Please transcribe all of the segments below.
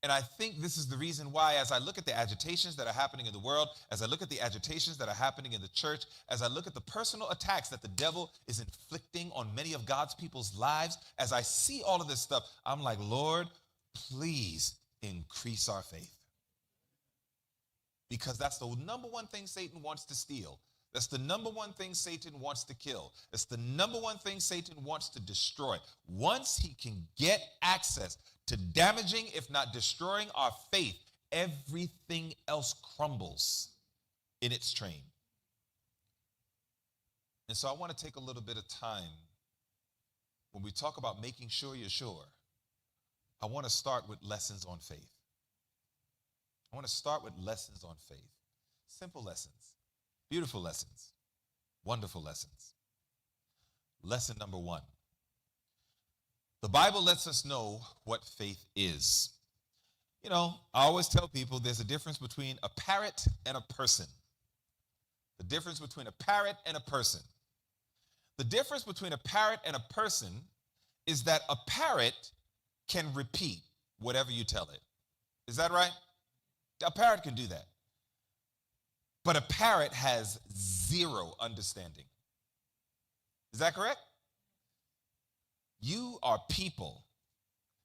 And I think this is the reason why, as I look at the agitations that are happening in the world, as I look at the agitations that are happening in the church, as I look at the personal attacks that the devil is inflicting on many of God's people's lives, as I see all of this stuff, I'm like, Lord, please increase our faith. Because that's the number one thing Satan wants to steal. That's the number one thing Satan wants to kill. That's the number one thing Satan wants to destroy. Once he can get access to damaging, if not destroying our faith, everything else crumbles in its train. And so I want to take a little bit of time when we talk about making sure you're sure. I want to start with lessons on faith. I want to start with lessons on faith. Simple lessons, beautiful lessons, wonderful lessons. Lesson number one. The Bible lets us know what faith is. You know, I always tell people there's a difference between a parrot and a person. The difference between a parrot and a person. The difference between a parrot and a person is that a parrot can repeat whatever you tell it. Is that right? A parrot can do that. But a parrot has zero understanding. Is that correct? You are people.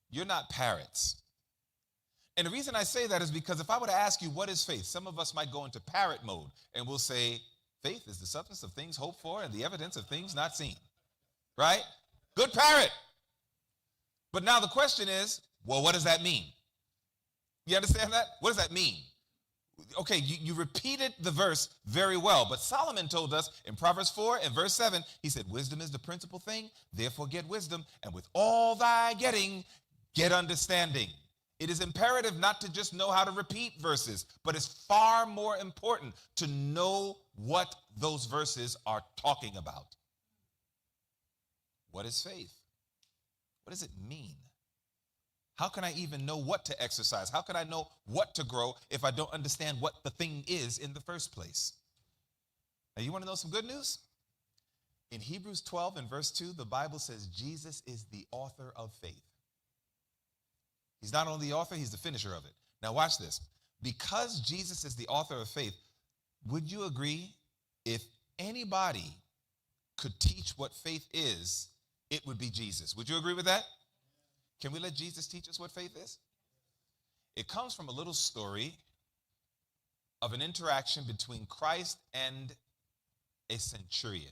You're not parrots. And the reason I say that is because if I were to ask you, what is faith? Some of us might go into parrot mode and we'll say, faith is the substance of things hoped for and the evidence of things not seen. Right? Good parrot. But now the question is, well, what does that mean? You understand that? What does that mean? Okay, you repeated the verse very well, but Solomon told us in Proverbs 4 and verse 7, he said, wisdom is the principal thing, therefore get wisdom, and with all thy getting, get understanding. It is imperative not to just know how to repeat verses, but it's far more important to know what those verses are talking about. What is faith? What does it mean? How can I even know what to exercise? How can I know what to grow if I don't understand what the thing is in the first place? Now, you want to know some good news? In Hebrews 12 and verse 2, the Bible says Jesus is the author of faith. He's not only the author, he's the finisher of it. Now watch this. Because Jesus is the author of faith, would you agree if anybody could teach what faith is, it would be Jesus? Would you agree with that? Can we let Jesus teach us what faith is? It comes from a little story of an interaction between Christ and a centurion.